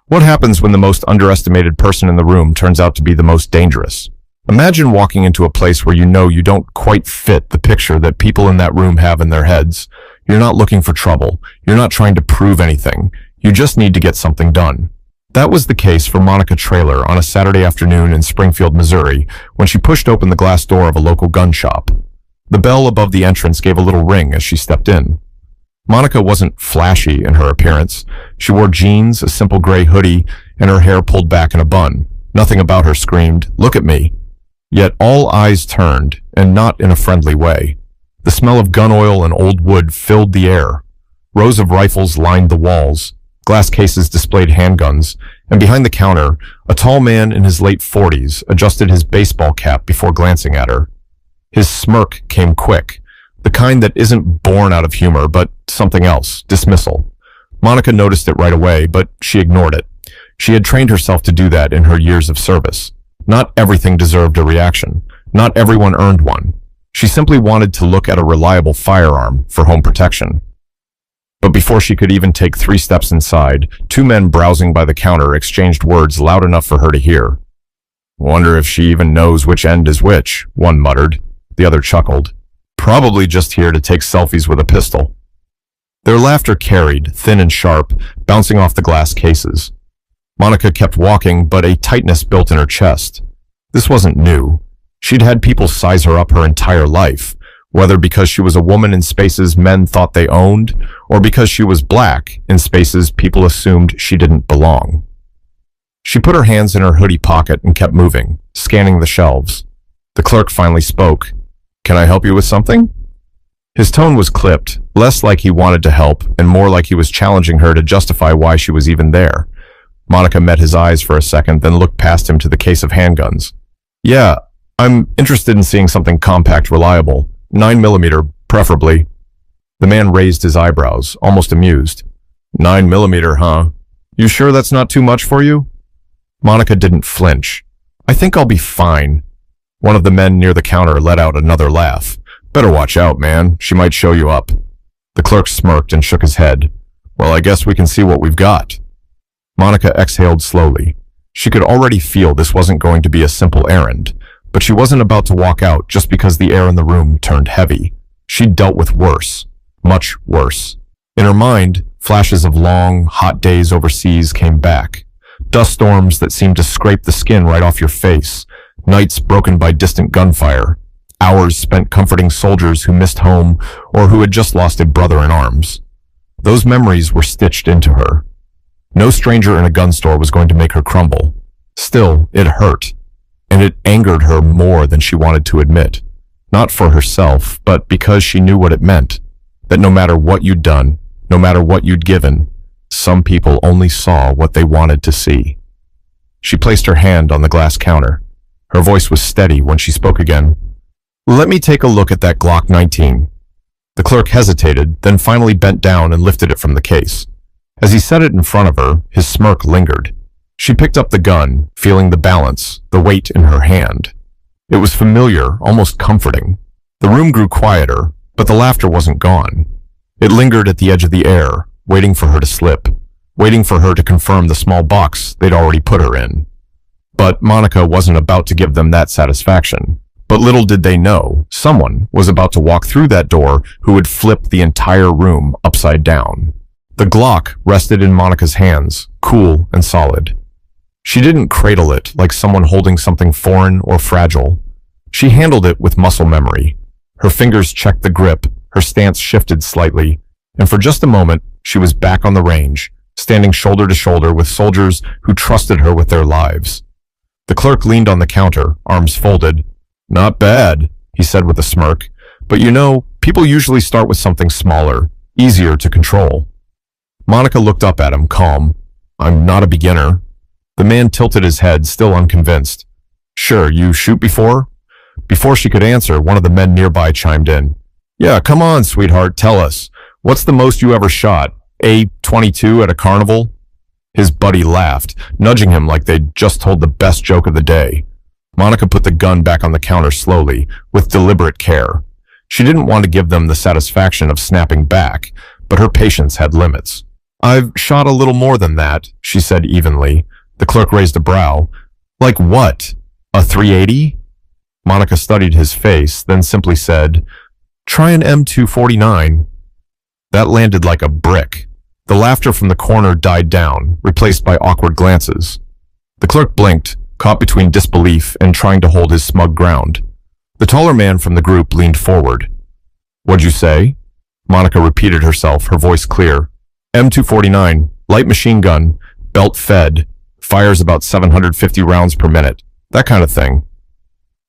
What happens when the most underestimated person in the room turns out to be the most dangerous? Imagine walking into a place where you know you don't quite fit the picture that people in that room have in their heads. You're not looking for trouble. You're not trying to prove anything. You just need to get something done. That was the case for Monica Traylor on a Saturday afternoon in Springfield, Missouri, when she pushed open the glass door of a local gun shop. The bell above the entrance gave a little ring as she stepped in. Monica wasn't flashy in her appearance. She wore jeans, a simple gray hoodie, and her hair pulled back in a bun. Nothing about her screamed, "Look at me." Yet all eyes turned, and not in a friendly way. The smell of gun oil and old wood filled the air. Rows of rifles lined the walls. Glass cases displayed handguns, and behind the counter, a tall man in his late 40s adjusted his baseball cap before glancing at her. His smirk came quick, the kind that isn't born out of humor, but something else, dismissal. Monica noticed it right away, but she ignored it. She had trained herself to do that in her years of service. Not everything deserved a reaction. Not everyone earned one. She simply wanted to look at a reliable firearm for home protection. But before she could even take 3 steps inside, 2 men browsing by the counter exchanged words loud enough for her to hear. "Wonder if she even knows which end is which," one muttered. The other chuckled. "Probably just here to take selfies with a pistol." Their laughter carried, thin and sharp, bouncing off the glass cases. Monica kept walking, but a tightness built in her chest. This wasn't new. She'd had people size her up her entire life, whether because she was a woman in spaces men thought they owned, or because she was black in spaces people assumed she didn't belong. She put her hands in her hoodie pocket and kept moving, scanning the shelves. The clerk finally spoke. "Can I help you with something?" His tone was clipped, less like he wanted to help and more like he was challenging her to justify why she was even there. Monica met his eyes for a second, then looked past him to the case of handguns. "Yeah, I'm interested in seeing something compact, reliable. 9mm, preferably." The man raised his eyebrows, almost amused. 9mm, huh? You sure that's not too much for you?" Monica didn't flinch. "I think I'll be fine." One of the men near the counter let out another laugh. "Better watch out, man. She might show you up." The clerk smirked and shook his head. "Well, I guess we can see what we've got." Monica exhaled slowly. She could already feel this wasn't going to be a simple errand, but she wasn't about to walk out just because the air in the room turned heavy. She'd dealt with worse, much worse. In her mind, flashes of long, hot days overseas came back. Dust storms that seemed to scrape the skin right off your face. Nights broken by distant gunfire. Hours spent comforting soldiers who missed home or who had just lost a brother in arms. Those memories were stitched into her. No stranger in a gun store was going to make her crumble. Still, it hurt, and it angered her more than she wanted to admit. Not for herself, but because she knew what it meant. That no matter what you'd done, no matter what you'd given, some people only saw what they wanted to see. She placed her hand on the glass counter. Her voice was steady when she spoke again. "Let me take a look at that Glock 19. The clerk hesitated, then finally bent down and lifted it from the case. As he set it in front of her, his smirk lingered. She picked up the gun, feeling the balance, the weight in her hand. It was familiar, almost comforting. The room grew quieter, but the laughter wasn't gone. It lingered at the edge of the air, waiting for her to slip, waiting for her to confirm the small box they'd already put her in. But Monica wasn't about to give them that satisfaction. But little did they know, someone was about to walk through that door who would flip the entire room upside down. The Glock rested in Monica's hands, cool and solid. She didn't cradle it like someone holding something foreign or fragile. She handled it with muscle memory. Her fingers checked the grip, her stance shifted slightly, and for just a moment, she was back on the range, standing shoulder to shoulder with soldiers who trusted her with their lives. The clerk leaned on the counter, arms folded. "Not bad," he said with a smirk. "But you know, people usually start with something smaller, easier to control." Monica looked up at him, calm. "I'm not a beginner." The man tilted his head, still unconvinced. "Sure, you shoot before?" Before she could answer, one of the men nearby chimed in. "Yeah, come on, sweetheart, tell us. What's the most you ever shot? A-22 at a carnival?" His buddy laughed, nudging him like they'd just told the best joke of the day. Monica put the gun back on the counter slowly, with deliberate care. She didn't want to give them the satisfaction of snapping back, but her patience had limits. I've shot a little more than that, she said evenly. The clerk raised a brow. Like what? A 380? Monica studied his face, then simply said, Try an M249. That landed like a brick. The laughter from the corner died down, replaced by awkward glances. The clerk blinked, caught between disbelief and trying to hold his smug ground. The taller man from the group leaned forward. What'd you say? Monica repeated herself, her voice clear. M249, light machine gun, belt fed, fires about 750 rounds per minute, that kind of thing.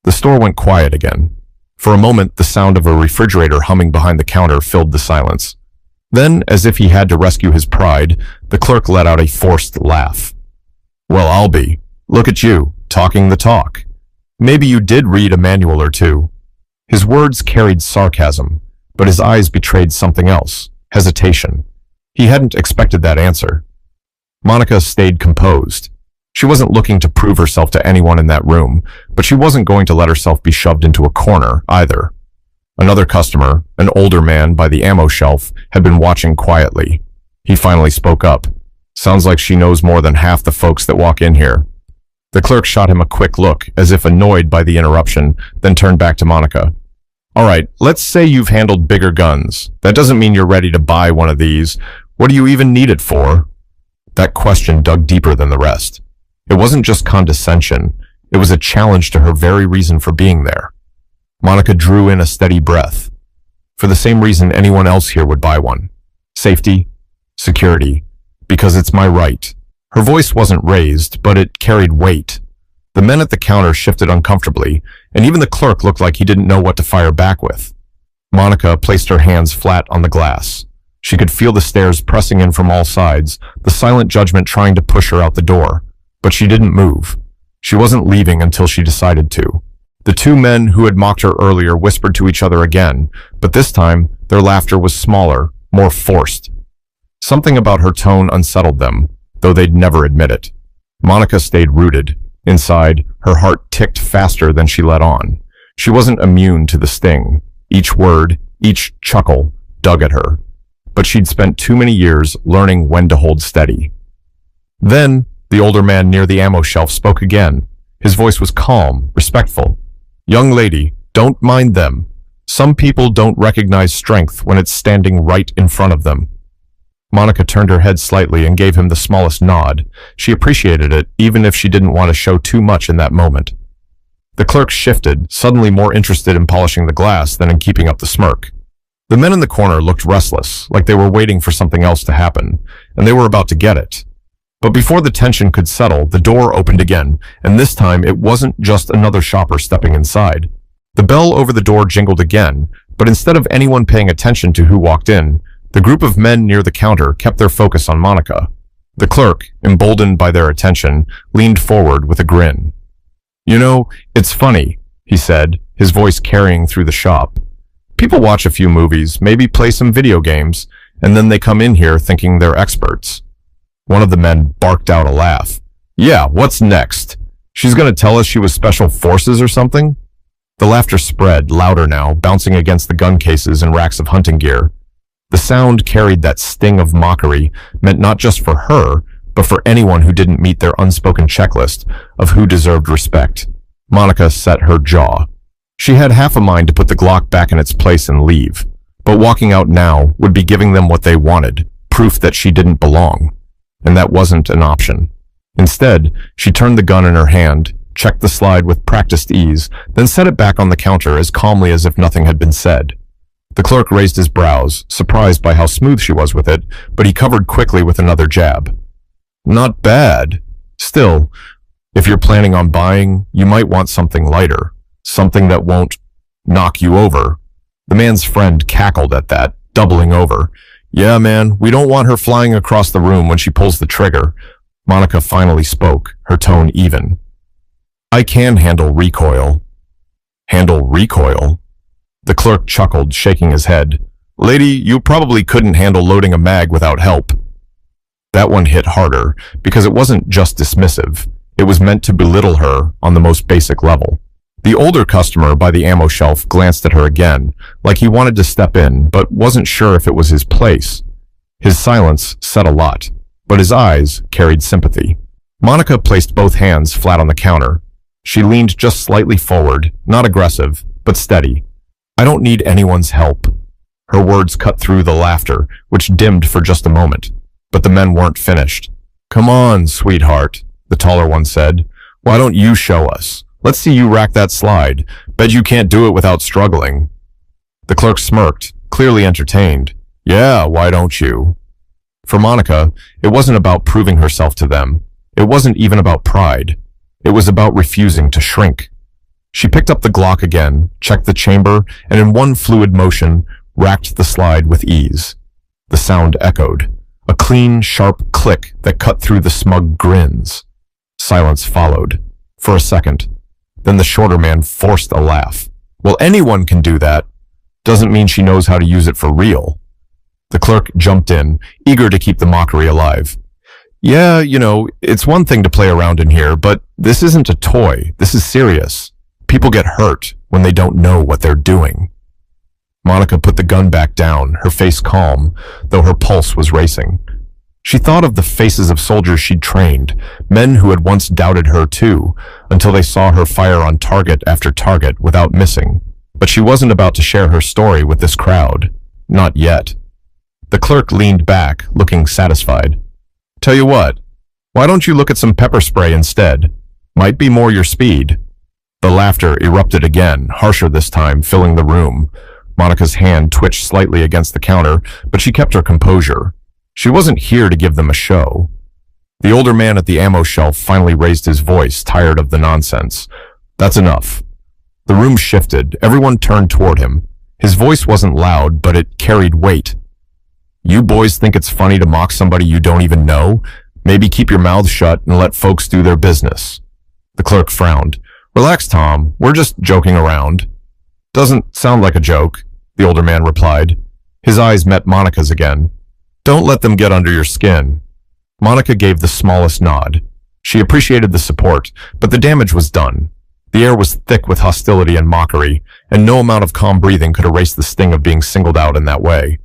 The store went quiet again. For a moment, the sound of a refrigerator humming behind the counter filled the silence. Then, as if he had to rescue his pride, the clerk let out a forced laugh. Well, I'll be. Look at you, talking the talk. Maybe you did read a manual or two. His words carried sarcasm, but his eyes betrayed something else, hesitation. He hadn't expected that answer. Monica stayed composed. She wasn't looking to prove herself to anyone in that room, but she wasn't going to let herself be shoved into a corner either. Another customer, an older man by the ammo shelf, had been watching quietly. He finally spoke up. Sounds like she knows more than half the folks that walk in here. The clerk shot him a quick look, as if annoyed by the interruption, then turned back to Monica. All right, let's say you've handled bigger guns. That doesn't mean you're ready to buy one of these. What do you even need it for? That question dug deeper than the rest. It wasn't just condescension. It was a challenge to her very reason for being there. Monica drew in a steady breath. For the same reason anyone else here would buy one. Safety, security, because it's my right. Her voice wasn't raised, but it carried weight. The men at the counter shifted uncomfortably, and even the clerk looked like he didn't know what to fire back with. Monica placed her hands flat on the glass. She could feel the stares pressing in from all sides, the silent judgment trying to push her out the door. But she didn't move. She wasn't leaving until she decided to. The two men who had mocked her earlier whispered to each other again, but this time their laughter was smaller, more forced. Something about her tone unsettled them, though they'd never admit it. Monica stayed rooted. Inside, her heart ticked faster than she let on. She wasn't immune to the sting. Each word, each chuckle, dug at her. But she'd spent too many years learning when to hold steady. Then, the older man near the ammo shelf spoke again. His voice was calm, respectful. Young lady, don't mind them. Some people don't recognize strength when it's standing right in front of them. Monica turned her head slightly and gave him the smallest nod. She appreciated it, even if she didn't want to show too much in that moment. The clerk shifted, suddenly more interested in polishing the glass than in keeping up the smirk. The men in the corner looked restless, like they were waiting for something else to happen, and they were about to get it. But before the tension could settle, the door opened again, and this time it wasn't just another shopper stepping inside. The bell over the door jingled again, but instead of anyone paying attention to who walked in, the group of men near the counter kept their focus on Monica. The clerk, emboldened by their attention, leaned forward with a grin. You know, it's funny, he said, his voice carrying through the shop. People watch a few movies, maybe play some video games, and then they come in here thinking they're experts. One of the men barked out a laugh. Yeah, what's next? She's gonna tell us she was special forces or something? The laughter spread, louder now, bouncing against the gun cases and racks of hunting gear. The sound carried that sting of mockery, meant not just for her, but for anyone who didn't meet their unspoken checklist of who deserved respect. Monica set her jaw. She had half a mind to put the Glock back in its place and leave, but walking out now would be giving them what they wanted, proof that she didn't belong. And that wasn't an option. Instead, she turned the gun in her hand, checked the slide with practiced ease, then set it back on the counter as calmly as if nothing had been said. The clerk raised his brows, surprised by how smooth she was with it, but he covered quickly with another jab. Not bad. Still, if you're planning on buying, you might want something lighter, something that won't knock you over. The man's friend cackled at that, doubling over. Yeah, man, we don't want her flying across the room when she pulls the trigger. Monica finally spoke, her tone even. I can handle recoil. Handle recoil? The clerk chuckled, shaking his head. Lady, you probably couldn't handle loading a mag without help. That one hit harder, because it wasn't just dismissive. It was meant to belittle her on the most basic level. The older customer by the ammo shelf glanced at her again, like he wanted to step in, but wasn't sure if it was his place. His silence said a lot, but his eyes carried sympathy. Monica placed both hands flat on the counter. She leaned just slightly forward, not aggressive, but steady. I don't need anyone's help. Her words cut through the laughter, which dimmed for just a moment. But the men weren't finished. Come on, sweetheart, the taller one said. Why don't you show us? Let's see you rack that slide. Bet you can't do it without struggling. The clerk smirked, clearly entertained. Yeah, why don't you? For Monica, it wasn't about proving herself to them. It wasn't even about pride. It was about refusing to shrink. She picked up the Glock again, checked the chamber, and in one fluid motion, racked the slide with ease. The sound echoed, a clean, sharp click that cut through the smug grins. Silence followed, for a second. Then the shorter man forced a laugh. Well, anyone can do that. Doesn't mean she knows how to use it for real. The clerk jumped in, eager to keep the mockery alive. Yeah, it's one thing to play around in here, but this isn't a toy. This is serious. People get hurt when they don't know what they're doing. Monica put the gun back down, her face calm, though her pulse was racing. She thought of the faces of soldiers she'd trained, men who had once doubted her too, until they saw her fire on target after target without missing. But she wasn't about to share her story with this crowd. Not yet. The clerk leaned back, looking satisfied. Tell you what, why don't you look at some pepper spray instead? Might be more your speed. The laughter erupted again, harsher this time, filling the room. Monica's hand twitched slightly against the counter, but she kept her composure. She wasn't here to give them a show. The older man at the ammo shelf finally raised his voice, tired of the nonsense. That's enough. The room shifted. Everyone turned toward him. His voice wasn't loud, but it carried weight. You boys think it's funny to mock somebody you don't even know? Maybe keep your mouths shut and let folks do their business. The clerk frowned. Relax, Tom. We're just joking around. Doesn't sound like a joke, the older man replied. His eyes met Monica's again. Don't let them get under your skin. Monica gave the smallest nod. She appreciated the support, but the damage was done. The air was thick with hostility and mockery, and no amount of calm breathing could erase the sting of being singled out in that way.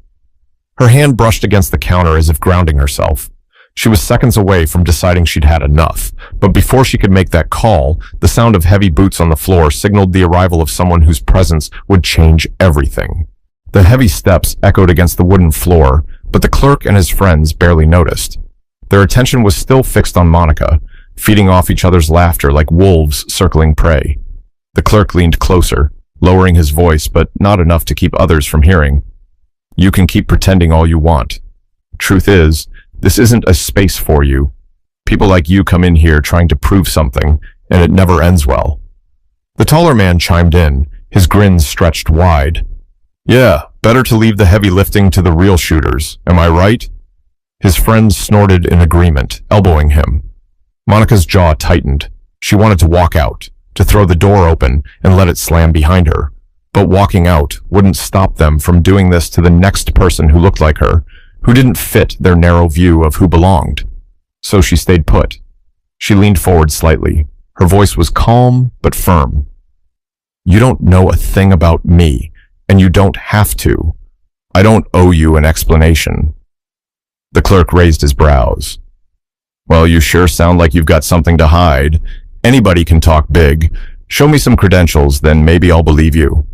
Her hand brushed against the counter as if grounding herself. She was seconds away from deciding she'd had enough, but before she could make that call, the sound of heavy boots on the floor signaled the arrival of someone whose presence would change everything. The heavy steps echoed against the wooden floor, but the clerk and his friends barely noticed. Their attention was still fixed on Monica, feeding off each other's laughter like wolves circling prey. The clerk leaned closer, lowering his voice, but not enough to keep others from hearing. You can keep pretending all you want. Truth is, this isn't a space for you. People like you come in here trying to prove something, and it never ends well. The taller man chimed in, his grin stretched wide. Yeah, better to leave the heavy lifting to the real shooters, am I right? His friends snorted in agreement, elbowing him. Monica's jaw tightened. She wanted to walk out, to throw the door open and let it slam behind her. But walking out wouldn't stop them from doing this to the next person who looked like her, who didn't fit their narrow view of who belonged. So she stayed put. She leaned forward slightly. Her voice was calm but firm. You don't know a thing about me, and you don't have to. I don't owe you an explanation. The clerk raised his brows. Well, you sure sound like you've got something to hide. Anybody can talk big. Show me some credentials, then maybe I'll believe you.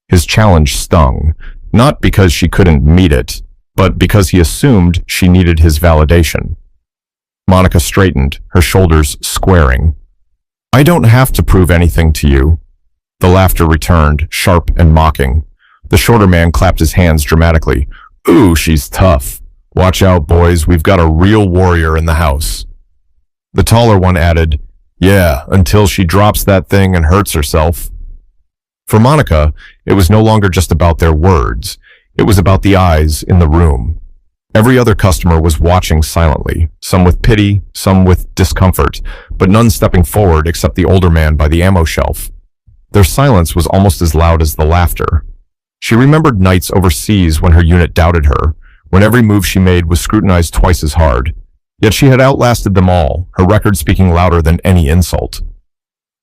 His challenge stung, not because she couldn't meet it, but because he assumed she needed his validation. Monica straightened, her shoulders squaring. I don't have to prove anything to you. The laughter returned, sharp and mocking. The shorter man clapped his hands dramatically. Ooh, she's tough. Watch out, boys, we've got a real warrior in the house. The taller one added, yeah, until she drops that thing and hurts herself. For Monica, it was no longer just about their words. It was about the eyes in the room. Every other customer was watching silently, some with pity, some with discomfort, but none stepping forward except the older man by the ammo shelf. Their silence was almost as loud as the laughter. She remembered nights overseas when her unit doubted her, when every move she made was scrutinized twice as hard. Yet she had outlasted them all, her record speaking louder than any insult.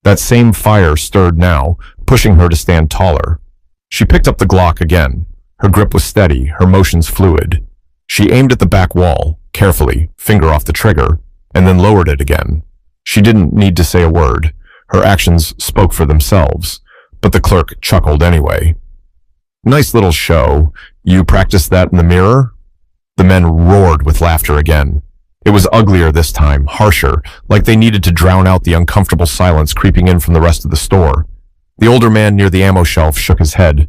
That same fire stirred now, pushing her to stand taller. She picked up the Glock again. Her grip was steady, her motions fluid. She aimed at the back wall, carefully, finger off the trigger, and then lowered it again. She didn't need to say a word. Her actions spoke for themselves, but the clerk chuckled anyway. Nice little show. You practiced that in the mirror? The men roared with laughter again. It was uglier this time, harsher, like they needed to drown out the uncomfortable silence creeping in from the rest of the store. The older man near the ammo shelf shook his head.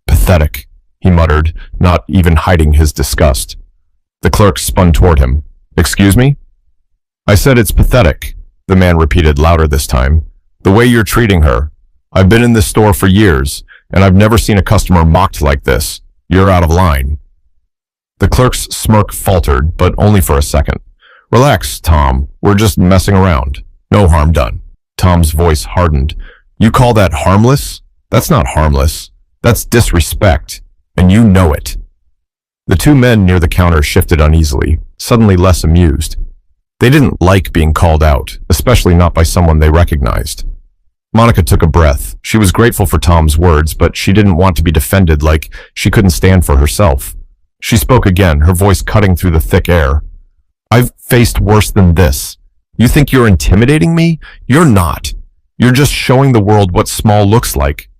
Pathetic, he muttered, not even hiding his disgust. The clerk spun toward him. Excuse me? I said it's pathetic, the man repeated louder this time. The way you're treating her. I've been in this store for years, and I've never seen a customer mocked like this. You're out of line. The clerk's smirk faltered, but only for a second. Relax, Tom. We're just messing around. No harm done. Tom's voice hardened. You call that harmless? That's not harmless. That's disrespect, and you know it. The two men near the counter shifted uneasily, suddenly less amused. They didn't like being called out, especially not by someone they recognized. Monica took a breath. She was grateful for Tom's words, but she didn't want to be defended like she couldn't stand for herself. She spoke again, her voice cutting through the thick air. I've faced worse than this. You think you're intimidating me? You're not. You're just showing the world what small looks like.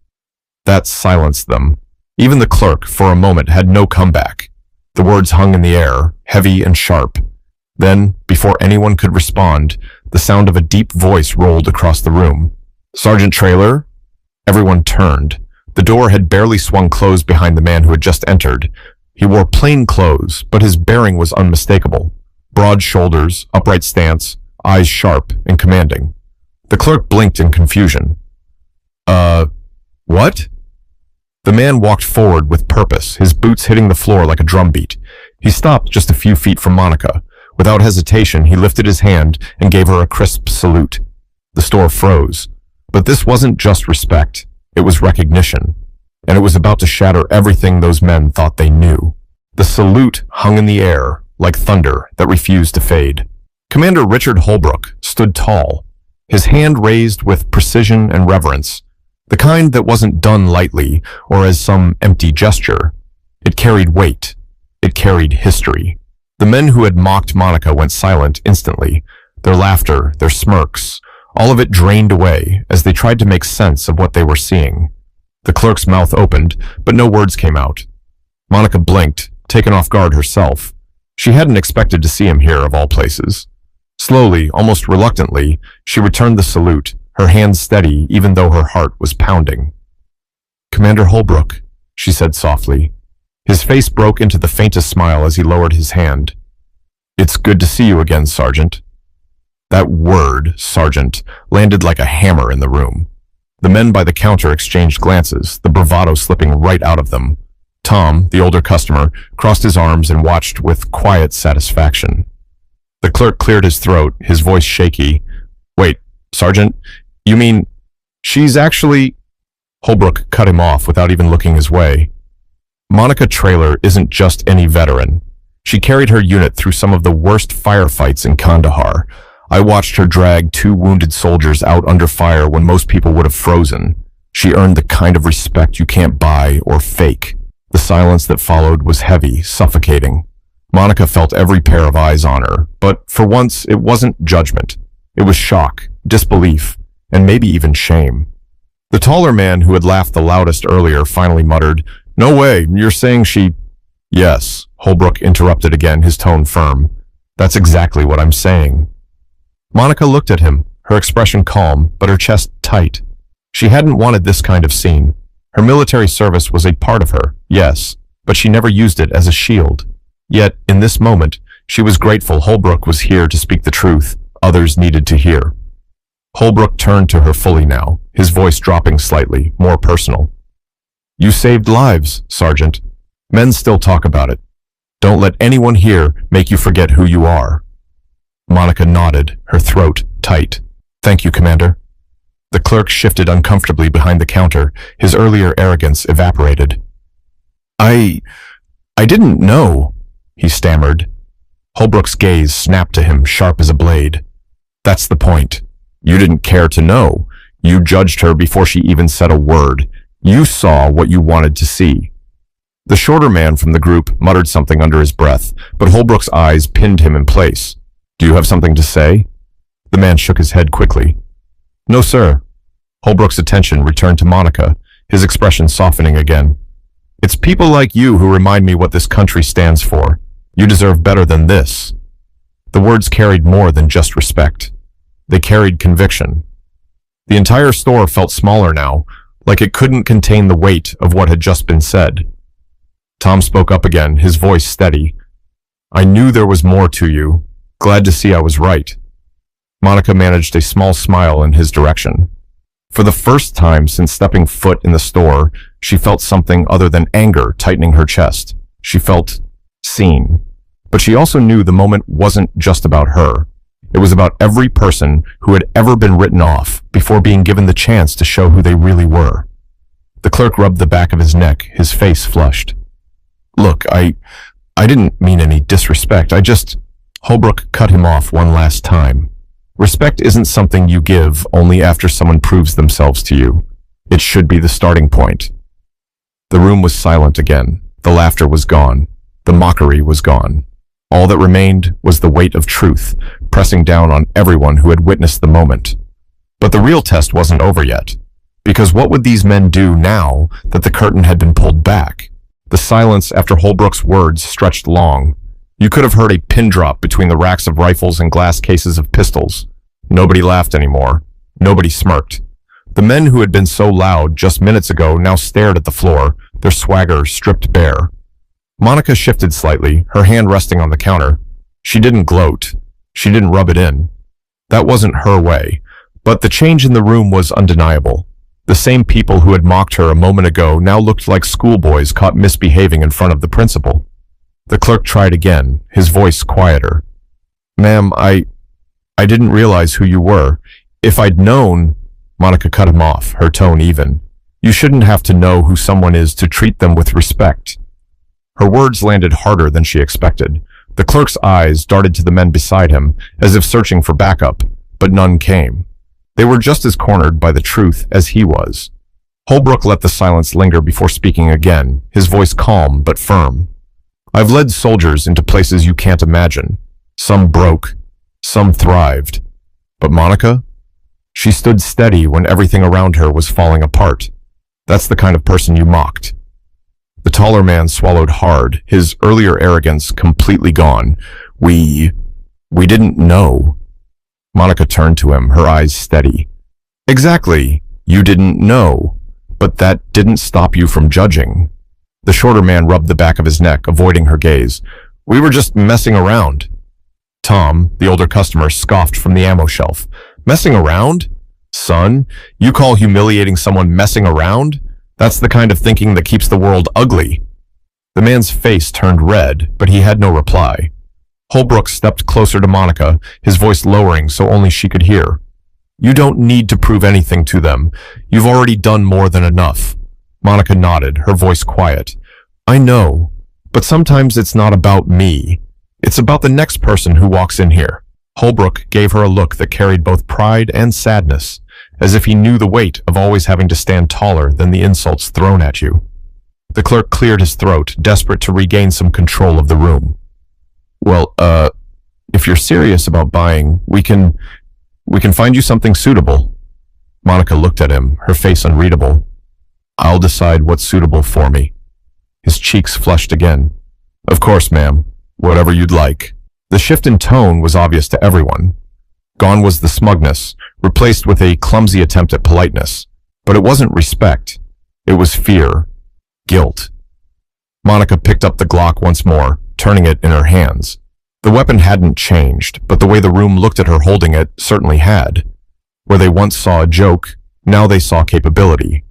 That silenced them. Even the clerk, for a moment, had no comeback. The words hung in the air, heavy and sharp. Then, before anyone could respond, the sound of a deep voice rolled across the room. Sergeant Traylor? Everyone turned. The door had barely swung closed behind the man who had just entered. He wore plain clothes, but his bearing was unmistakable. Broad shoulders, upright stance, eyes sharp and commanding. The clerk blinked in confusion. What? The man walked forward with purpose, his boots hitting the floor like a drumbeat. He stopped just a few feet from Monica. Without hesitation, he lifted his hand and gave her a crisp salute. The store froze. But this wasn't just respect. It was recognition. And it was about to shatter everything those men thought they knew. The salute hung in the air, like thunder that refused to fade. Commander Richard Holbrook stood tall, his hand raised with precision and reverence, the kind that wasn't done lightly or as some empty gesture. It carried weight. It carried history. The men who had mocked Monica went silent instantly, their laughter, their smirks, all of it drained away as they tried to make sense of what they were seeing. The clerk's mouth opened, but no words came out. Monica blinked, taken off guard herself. She hadn't expected to see him here, of all places. Slowly, almost reluctantly, she returned the salute, her hands steady even though her heart was pounding. Commander Holbrook, she said softly. His face broke into the faintest smile as he lowered his hand. It's good to see you again, Sergeant. That word, Sergeant, landed like a hammer in the room. The men by the counter exchanged glances, the bravado slipping right out of them. Tom, the older customer, crossed his arms and watched with quiet satisfaction. The clerk cleared his throat, his voice shaky. Wait, Sergeant, you mean she's actually... Holbrook cut him off without even looking his way. Monica Traylor isn't just any veteran. She carried her unit through some of the worst firefights in Kandahar. I watched her drag 2 wounded soldiers out under fire when most people would have frozen. She earned the kind of respect you can't buy or fake. The silence that followed was heavy, suffocating. Monica felt every pair of eyes on her, but for once it wasn't judgment. It was shock, disbelief, and maybe even shame. The taller man who had laughed the loudest earlier finally muttered, "No way, you're saying she..." "Yes," Holbrook interrupted again, his tone firm. "That's exactly what I'm saying." Monica looked at him, her expression calm, but her chest tight. She hadn't wanted this kind of scene. Her military service was a part of her, yes, but she never used it as a shield. Yet, in this moment, she was grateful Holbrook was here to speak the truth others needed to hear. Holbrook turned to her fully now, his voice dropping slightly, more personal. "You saved lives, Sergeant. Men still talk about it. Don't let anyone here make you forget who you are." Monica nodded, her throat tight. "Thank you, Commander." The clerk shifted uncomfortably behind the counter, his earlier arrogance evaporated. I didn't know," he stammered. Holbrook's gaze snapped to him, sharp as a blade. "That's the point. You didn't care to know. You judged her before she even said a word. You saw what you wanted to see." The shorter man from the group muttered something under his breath, but Holbrook's eyes pinned him in place. Do you have something to say? The man shook his head quickly. No, sir. Holbrook's attention returned to Monica, his expression softening again. It's people like you who remind me what this country stands for. You deserve better than this. The words carried more than just respect. They carried conviction. The entire store felt smaller now, like it couldn't contain the weight of what had just been said. Tom spoke up again, his voice steady. I knew there was more to you. Glad to see I was right. Monica managed a small smile in his direction. For the first time since stepping foot in the store, she felt something other than anger tightening her chest. She felt seen. But she also knew the moment wasn't just about her. It was about every person who had ever been written off before being given the chance to show who they really were. The clerk rubbed the back of his neck, his face flushed. Look, I didn't mean any disrespect. Holbrook cut him off one last time. Respect isn't something you give only after someone proves themselves to you. It should be the starting point. The room was silent again. The laughter was gone. The mockery was gone. All that remained was the weight of truth, pressing down on everyone who had witnessed the moment. But the real test wasn't over yet. Because what would these men do now that the curtain had been pulled back? The silence after Holbrook's words stretched long. You could have heard a pin drop between the racks of rifles and glass cases of pistols. Nobody laughed anymore. Nobody smirked. The men who had been so loud just minutes ago now stared at the floor, their swagger stripped bare. Monica shifted slightly, her hand resting on the counter. She didn't gloat. She didn't rub it in. That wasn't her way. But the change in the room was undeniable. The same people who had mocked her a moment ago now looked like schoolboys caught misbehaving in front of the principal. The clerk tried again, his voice quieter. Ma'am, I didn't realize who you were. If I'd known... Monica cut him off, her tone even. You shouldn't have to know who someone is to treat them with respect. Her words landed harder than she expected. The clerk's eyes darted to the men beside him, as if searching for backup, but none came. They were just as cornered by the truth as he was. Holbrook let the silence linger before speaking again, his voice calm but firm. I've led soldiers into places you can't imagine. Some broke, some thrived. But Monica? She stood steady when everything around her was falling apart. That's the kind of person you mocked. The taller man swallowed hard, his earlier arrogance completely gone. We didn't know. Monica turned to him, her eyes steady. Exactly. You didn't know. But that didn't stop you from judging. The shorter man rubbed the back of his neck, avoiding her gaze. We were just messing around. Tom, the older customer, scoffed from the ammo shelf. Messing around? Son, you call humiliating someone messing around? That's the kind of thinking that keeps the world ugly. The man's face turned red, but he had no reply. Holbrook stepped closer to Monica, his voice lowering so only she could hear. You don't need to prove anything to them. You've already done more than enough. Monica nodded, her voice quiet. I know, but sometimes it's not about me. It's about the next person who walks in here. Holbrook gave her a look that carried both pride and sadness, as if he knew the weight of always having to stand taller than the insults thrown at you. The clerk cleared his throat, desperate to regain some control of the room. Well, if you're serious about buying, we can find you something suitable. Monica looked at him, her face unreadable. I'll decide what's suitable for me. His cheeks flushed again. Of course, ma'am. Whatever you'd like. The shift in tone was obvious to everyone. Gone was the smugness, replaced with a clumsy attempt at politeness. But it wasn't respect. It was fear. Guilt. Monica picked up the Glock once more, turning it in her hands. The weapon hadn't changed, but the way the room looked at her holding it certainly had. Where they once saw a joke, now they saw capability.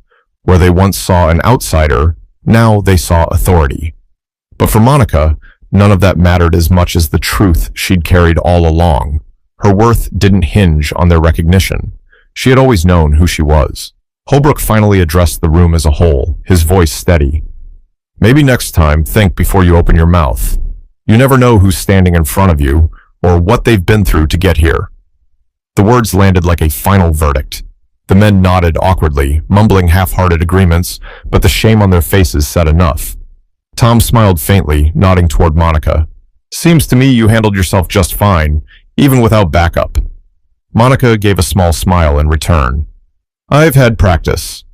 Where they once saw an outsider, now they saw authority. But for Monica, none of that mattered as much as the truth she'd carried all along. Her worth didn't hinge on their recognition. She had always known who she was. Holbrook finally addressed the room as a whole, his voice steady. Maybe next time, think before you open your mouth. You never know who's standing in front of you, or what they've been through to get here. The words landed like a final verdict. The men nodded awkwardly, mumbling half-hearted agreements, but the shame on their faces said enough. Tom smiled faintly, nodding toward Monica. Seems to me you handled yourself just fine, even without backup. Monica gave a small smile in return. I've had practice.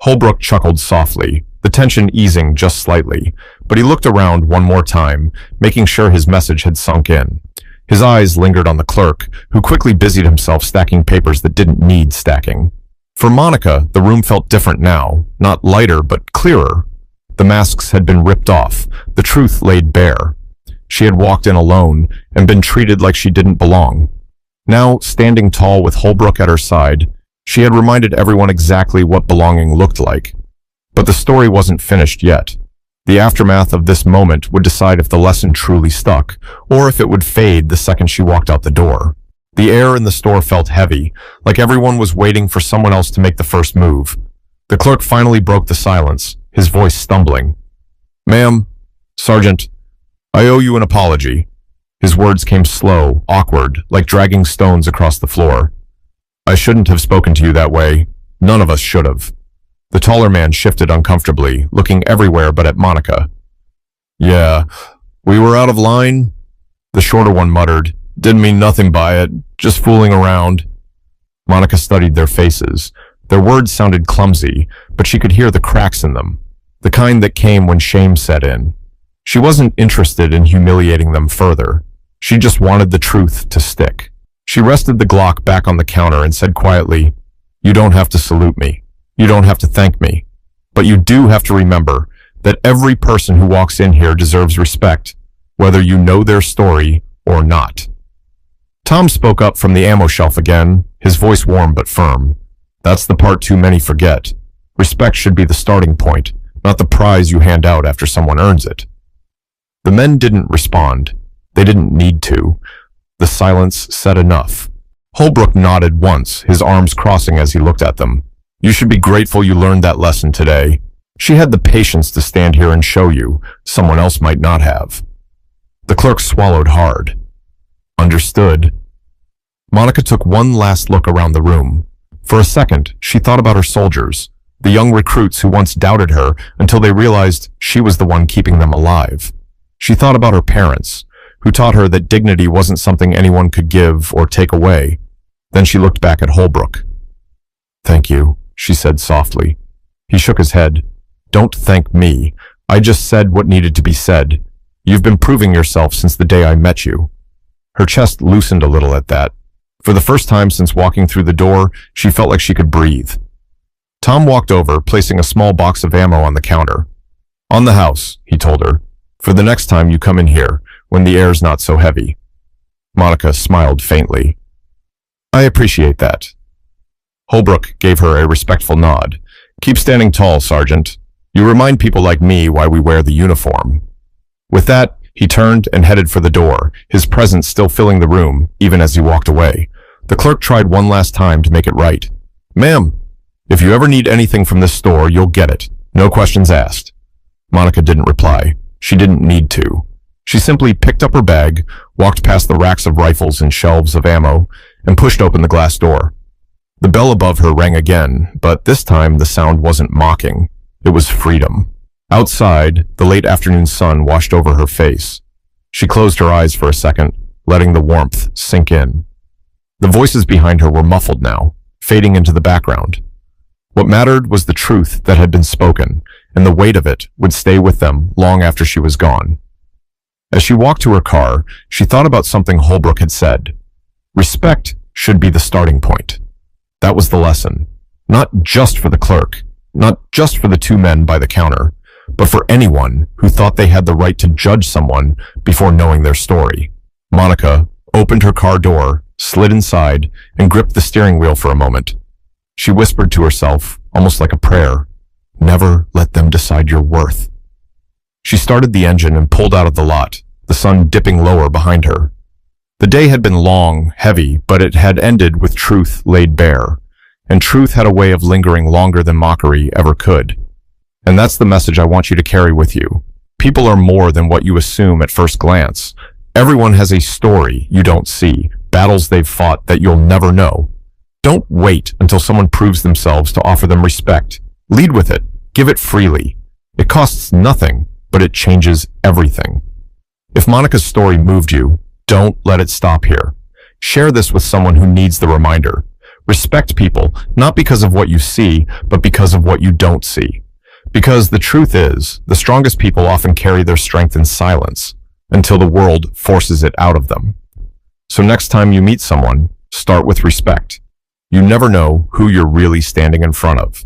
Holbrook chuckled softly, the tension easing just slightly, but he looked around one more time, making sure his message had sunk in. His eyes lingered on the clerk, who quickly busied himself stacking papers that didn't need stacking. For Monica, the room felt different now, not lighter but clearer. The masks had been ripped off, the truth laid bare. She had walked in alone and been treated like she didn't belong. Now, standing tall with Holbrook at her side, she had reminded everyone exactly what belonging looked like. But the story wasn't finished yet. The aftermath of this moment would decide if the lesson truly stuck, or if it would fade the second she walked out the door. The air in the store felt heavy, like everyone was waiting for someone else to make the first move. The clerk finally broke the silence, his voice stumbling. Ma'am, Sergeant, I owe you an apology. His words came slow, awkward, like dragging stones across the floor. I shouldn't have spoken to you that way. None of us should have. The taller man shifted uncomfortably, looking everywhere but at Monica. Yeah, we were out of line? The shorter one muttered. Didn't mean nothing by it, just fooling around. Monica studied their faces. Their words sounded clumsy, but she could hear the cracks in them, the kind that came when shame set in. She wasn't interested in humiliating them further. She just wanted the truth to stick. She rested the Glock back on the counter and said quietly, You don't have to salute me. You don't have to thank me. But you do have to remember that every person who walks in here deserves respect, whether you know their story or not. Tom spoke up from the ammo shelf again, his voice warm but firm. That's the part too many forget. Respect should be the starting point, not the prize you hand out after someone earns it. The men didn't respond. They didn't need to. The silence said enough. Holbrook nodded once, his arms crossing as he looked at them. You should be grateful you learned that lesson today. She had the patience to stand here and show you. Someone else might not have. The clerk swallowed hard. Understood. Monica took one last look around the room. For a second, she thought about her soldiers, the young recruits who once doubted her until they realized she was the one keeping them alive. She thought about her parents, who taught her that dignity wasn't something anyone could give or take away. Then she looked back at Holbrook. Thank you, she said softly. He shook his head. Don't thank me. I just said what needed to be said. You've been proving yourself since the day I met you. Her chest loosened a little at that. For the first time since walking through the door, she felt like she could breathe. Tom walked over, placing a small box of ammo on the counter. On the house, he told her, for the next time you come in here, when the air's not so heavy. Monica smiled faintly. I appreciate that. Holbrook gave her a respectful nod. Keep standing tall, Sergeant. You remind people like me why we wear the uniform. With that, he turned and headed for the door, his presence still filling the room, even as he walked away. The clerk tried one last time to make it right. Ma'am, if you ever need anything from this store, you'll get it. No questions asked. Monica didn't reply. She didn't need to. She simply picked up her bag, walked past the racks of rifles and shelves of ammo, and pushed open the glass door. The bell above her rang again, but this time the sound wasn't mocking. It was freedom. Outside, the late afternoon sun washed over her face. She closed her eyes for a second, letting the warmth sink in. The voices behind her were muffled now, fading into the background. What mattered was the truth that had been spoken, and the weight of it would stay with them long after she was gone. As she walked to her car, she thought about something Holbrook had said. Respect should be the starting point. That was the lesson. Not just for the clerk, not just for the two men by the counter, but for anyone who thought they had the right to judge someone before knowing their story. Monica opened her car door, slid inside, and gripped the steering wheel for a moment. She whispered to herself, almost like a prayer, never let them decide your worth. She started the engine and pulled out of the lot, the sun dipping lower behind her. The day had been long, heavy, but it had ended with truth laid bare, and truth had a way of lingering longer than mockery ever could. And that's the message I want you to carry with you. People are more than what you assume at first glance. Everyone has a story you don't see, battles they've fought that you'll never know. Don't wait until someone proves themselves to offer them respect. Lead with it. Give it freely. It costs nothing. but it changes everything. If Monica's story moved you, don't let it stop here. Share this with someone who needs the reminder. Respect people, not because of what you see, but because of what you don't see. Because the truth is, the strongest people often carry their strength in silence, until the world forces it out of them. So next time you meet someone, start with respect. You never know who you're really standing in front of.